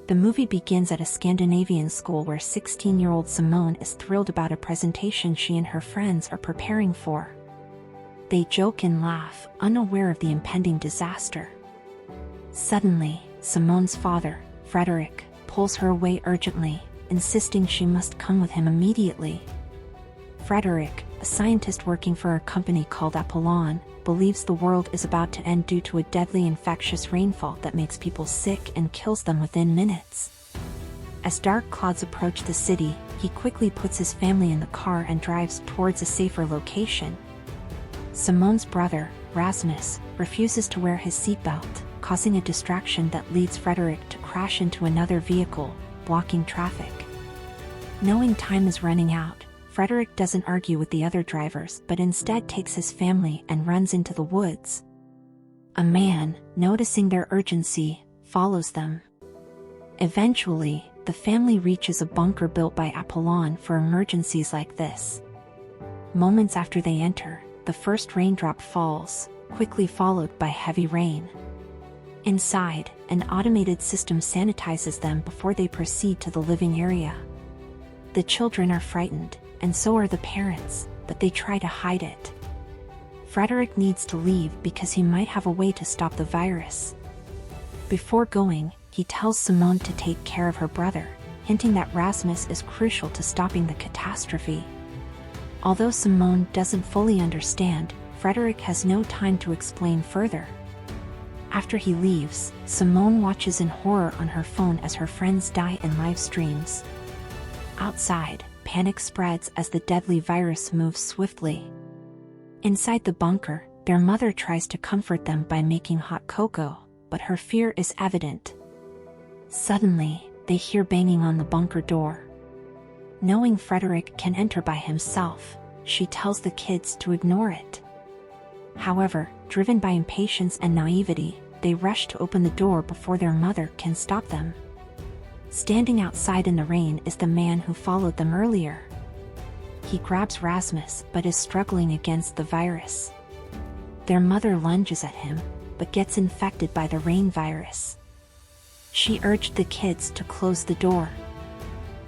The movie begins at a Scandinavian school where 16-year-old Simone is thrilled about a presentation she and her friends are preparing for. They joke and laugh, unaware of the impending disaster. Suddenly, Simone's father, Frederick, pulls her away urgently, insisting she must come with him immediately. Frederick, a scientist working for a company called Apollon, believes the world is about to end due to a deadly infectious rainfall that makes people sick and kills them within minutes. As dark clouds approach the city, he quickly puts his family in the car and drives towards a safer location. Simone's brother, Rasmus, refuses to wear his seatbelt, causing a distraction that leads Frederick to crash into another vehicle, blocking traffic. Knowing time is running out, Frederick doesn't argue with the other drivers but instead takes his family and runs into the woods. A man, noticing their urgency, follows them. Eventually, the family reaches a bunker built by Apollon for emergencies like this. Moments after they enter, the first raindrop falls, quickly followed by heavy rain. Inside, an automated system sanitizes them before they proceed to the living area. The children are frightened, and so are the parents, but they try to hide it. Frederick needs to leave because he might have a way to stop the virus. Before going, he tells Simone to take care of her brother, hinting that Rasmus is crucial to stopping the catastrophe. Although Simone doesn't fully understand, Frederick has no time to explain further. After he leaves, Simone watches in horror on her phone as her friends die in live streams. Outside, panic spreads as the deadly virus moves swiftly. Inside the bunker, their mother tries to comfort them by making hot cocoa, but her fear is evident. Suddenly, they hear banging on the bunker door. Knowing Frederick can enter by himself, she tells the kids to ignore it. However, driven by impatience and naivety, they rush to open the door before their mother can stop them. Standing outside in the rain is the man who followed them earlier. He grabs Rasmus but is struggling against the virus. Their mother lunges at him, but gets infected by the rain virus. She urged the kids to close the door.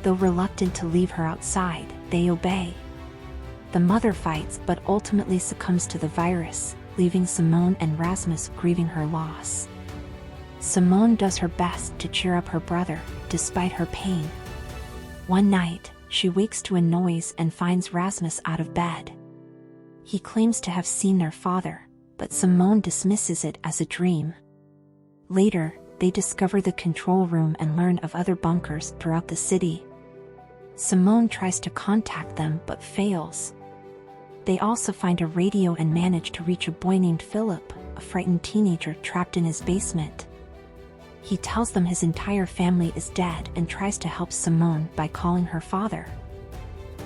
Though reluctant to leave her outside, they obey. The mother fights but ultimately succumbs to the virus, leaving Simone and Rasmus grieving her loss. Simone does her best to cheer up her brother, despite her pain. One night, she wakes to a noise and finds Rasmus out of bed. He claims to have seen their father, but Simone dismisses it as a dream. Later, they discover the control room and learn of other bunkers throughout the city. Simone tries to contact them but fails. They also find a radio and manage to reach a boy named Philip, a frightened teenager trapped in his basement. He tells them his entire family is dead and tries to help Simone by calling her father.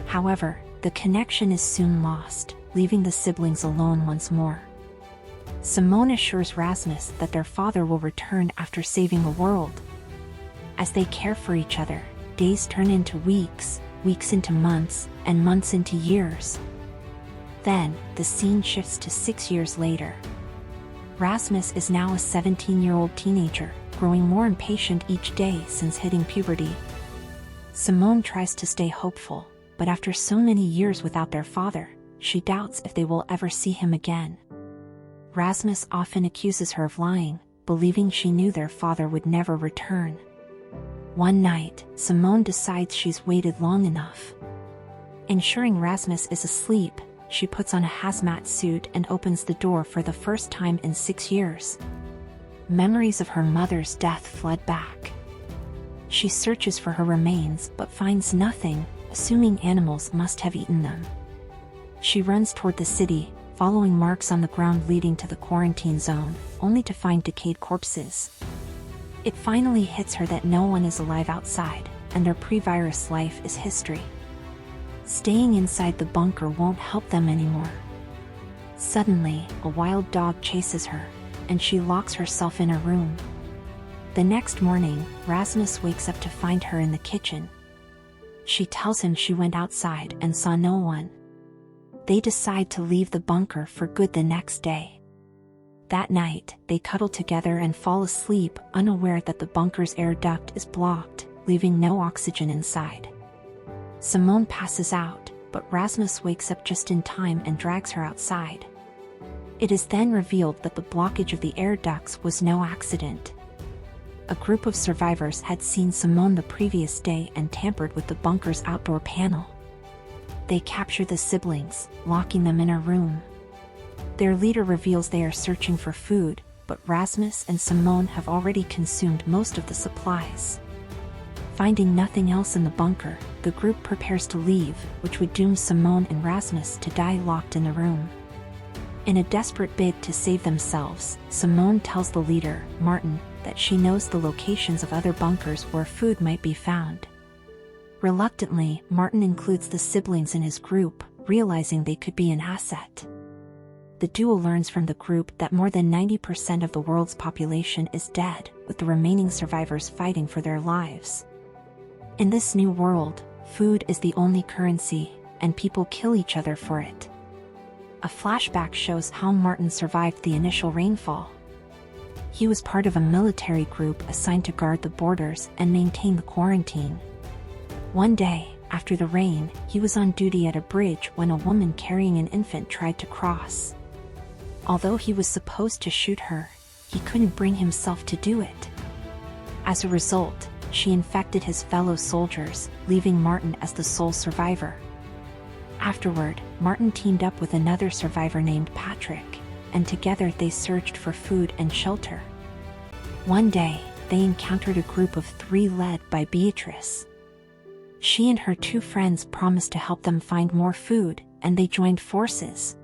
However, the connection is soon lost, leaving the siblings alone once more. Simone assures Rasmus that their father will return after saving the world. As they care for each other, days turn into weeks, weeks into months, and months into years. Then, the scene shifts to 6 years later. Rasmus is now a 17-year-old teenager, growing more impatient each day since hitting puberty. Simone tries to stay hopeful, but after so many years without their father, she doubts if they will ever see him again. Rasmus often accuses her of lying, believing she knew their father would never return. One night, Simone decides she's waited long enough. Ensuring Rasmus is asleep, she puts on a hazmat suit and opens the door for the first time in 6 years. Memories of her mother's death flood back. She searches for her remains but finds nothing, assuming animals must have eaten them. She runs toward the city, following marks on the ground leading to the quarantine zone, only to find decayed corpses. It finally hits her that no one is alive outside, and their pre-virus life is history. Staying inside the bunker won't help them anymore. Suddenly, a wild dog chases her, and she locks herself in a room. The next morning, Rasmus wakes up to find her in the kitchen. She tells him she went outside and saw no one. They decide to leave the bunker for good the next day. That night, they cuddle together and fall asleep, unaware that the bunker's air duct is blocked, leaving no oxygen inside. Simone passes out, but Rasmus wakes up just in time and drags her outside. It is then revealed that the blockage of the air ducts was no accident. A group of survivors had seen Simone the previous day and tampered with the bunker's outdoor panel. They capture the siblings, locking them in a room. Their leader reveals they are searching for food, but Rasmus and Simone have already consumed most of the supplies. Finding nothing else in the bunker, the group prepares to leave, which would doom Simone and Rasmus to die locked in the room. In a desperate bid to save themselves, Simone tells the leader, Martin, that she knows the locations of other bunkers where food might be found. Reluctantly, Martin includes the siblings in his group, realizing they could be an asset. The duo learns from the group that more than 90% of the world's population is dead, with the remaining survivors fighting for their lives. In this new world, food is the only currency, and people kill each other for it. A flashback shows how Martin survived the initial rainfall. He was part of a military group assigned to guard the borders and maintain the quarantine. One day, after the rain, he was on duty at a bridge when a woman carrying an infant tried to cross. Although he was supposed to shoot her, he couldn't bring himself to do it. As a result, she infected his fellow soldiers, leaving Martin as the sole survivor. Afterward, Martin teamed up with another survivor named Patrick, and together they searched for food and shelter. One day, they encountered a group of 3 led by Beatrice. She and her 2 friends promised to help them find more food, and they joined forces.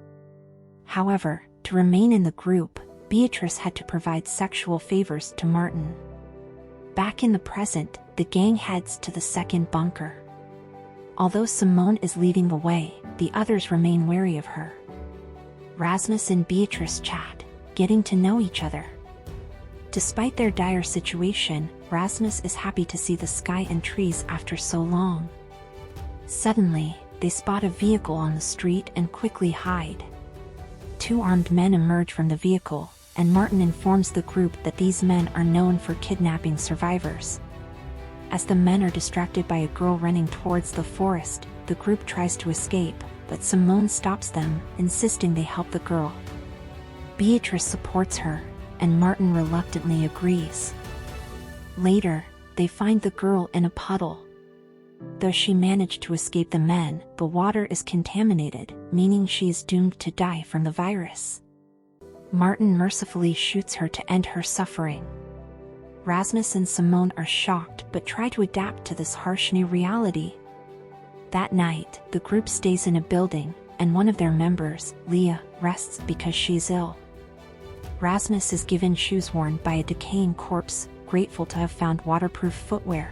However, to remain in the group, Beatrice had to provide sexual favors to Martin. Back in the present, the gang heads to the second bunker. Although Simone is leading the way, the others remain wary of her. Rasmus and Beatrice chat, getting to know each other. Despite their dire situation, Rasmus is happy to see the sky and trees after so long. Suddenly, they spot a vehicle on the street and quickly hide. 2 armed men emerge from the vehicle, and Martin informs the group that these men are known for kidnapping survivors. As the men are distracted by a girl running towards the forest, the group tries to escape, but Simone stops them, insisting they help the girl. Beatrice supports her, and Martin reluctantly agrees. Later, they find the girl in a puddle. Though she managed to escape the men, the water is contaminated, meaning she is doomed to die from the virus. Martin mercifully shoots her to end her suffering. Rasmus and Simone are shocked but try to adapt to this harsh new reality. That night, the group stays in a building, and one of their members, Leah, rests because she's ill. Rasmus is given shoes worn by a decaying corpse, grateful to have found waterproof footwear.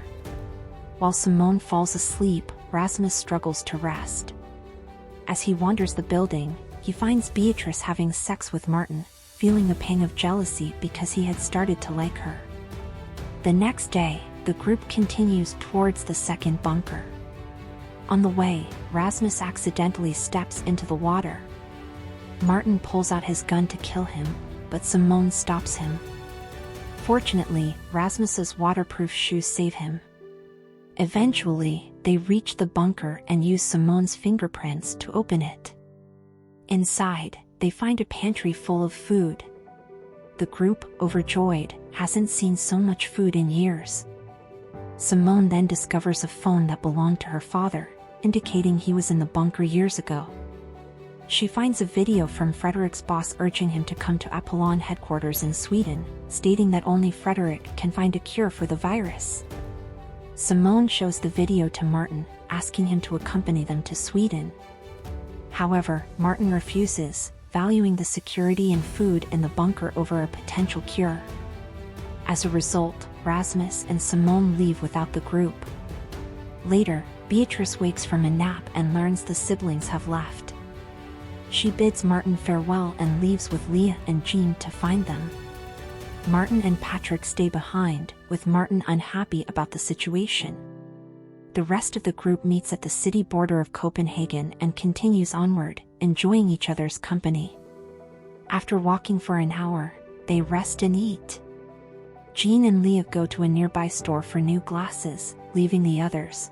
While Simone falls asleep, Rasmus struggles to rest. As he wanders the building, he finds Beatrice having sex with Martin, feeling a pang of jealousy because he had started to like her. The next day, the group continues towards the second bunker. On the way, Rasmus accidentally steps into the water. Martin pulls out his gun to kill him, but Simone stops him. Fortunately, Rasmus's waterproof shoes save him. Eventually, they reach the bunker and use Simone's fingerprints to open it. Inside, they find a pantry full of food. The group, overjoyed, hasn't seen so much food in years. Simone then discovers a phone that belonged to her father, indicating he was in the bunker years ago. She finds a video from Frederick's boss urging him to come to Apollon headquarters in Sweden, stating that only Frederick can find a cure for the virus. Simone shows the video to Martin, asking him to accompany them to Sweden. However, Martin refuses, valuing the security and food in the bunker over a potential cure. As a result, Rasmus and Simone leave without the group. Later, Beatrice wakes from a nap and learns the siblings have left. She bids Martin farewell and leaves with Leah and Jean to find them. Martin and Patrick stay behind, with Martin unhappy about the situation. The rest of the group meets at the city border of Copenhagen and continues onward, enjoying each other's company. After walking for an hour, they rest and eat. Jean and Leah go to a nearby store for new glasses, leaving the others.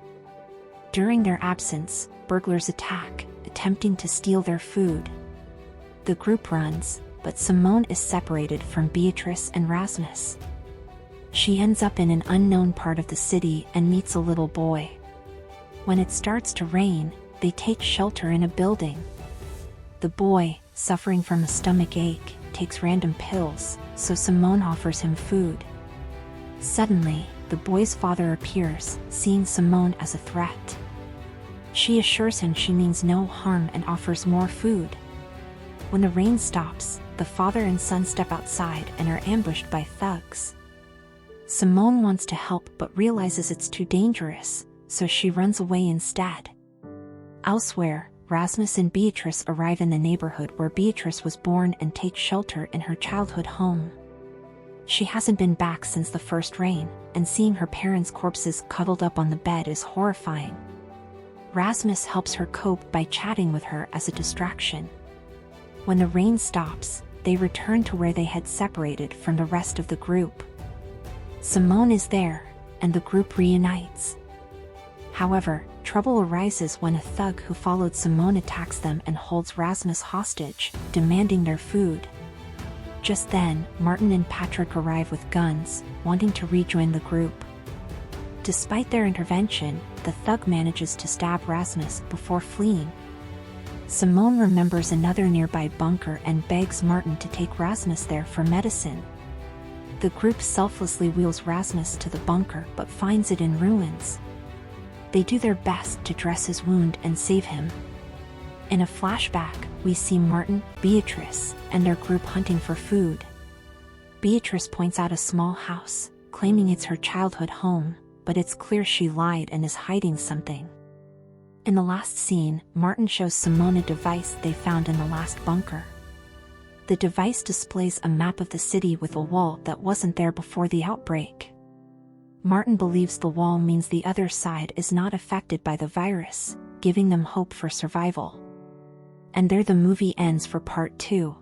During their absence, burglars attack, attempting to steal their food. The group runs, but Simone is separated from Beatrice and Rasmus. She ends up in an unknown part of the city and meets a little boy. When it starts to rain, they take shelter in a building. The boy, suffering from a stomach ache, takes random pills, so Simone offers him food. Suddenly, the boy's father appears, seeing Simone as a threat. She assures him she means no harm and offers more food. When the rain stops, the father and son step outside and are ambushed by thugs. Simone wants to help but realizes it's too dangerous, so she runs away instead. Elsewhere, Rasmus and Beatrice arrive in the neighborhood where Beatrice was born and take shelter in her childhood home. She hasn't been back since the first rain, and seeing her parents' corpses cuddled up on the bed is horrifying. Rasmus helps her cope by chatting with her as a distraction. When the rain stops, they return to where they had separated from the rest of the group. Simone is there, and the group reunites. However, trouble arises when a thug who followed Simone attacks them and holds Rasmus hostage, demanding their food. Just then, Martin and Patrick arrive with guns, wanting to rejoin the group. Despite their intervention, the thug manages to stab Rasmus before fleeing. Simone remembers another nearby bunker and begs Martin to take Rasmus there for medicine. The group selflessly wheels Rasmus to the bunker but finds it in ruins. They do their best to dress his wound and save him. In a flashback, we see Martin, Beatrice, and their group hunting for food. Beatrice points out a small house, claiming it's her childhood home, but it's clear she lied and is hiding something. In the last scene, Martin shows Simone a device they found in the last bunker. The device displays a map of the city with a wall that wasn't there before the outbreak. Martin believes the wall means the other side is not affected by the virus, giving them hope for survival. And there the movie ends for part 2.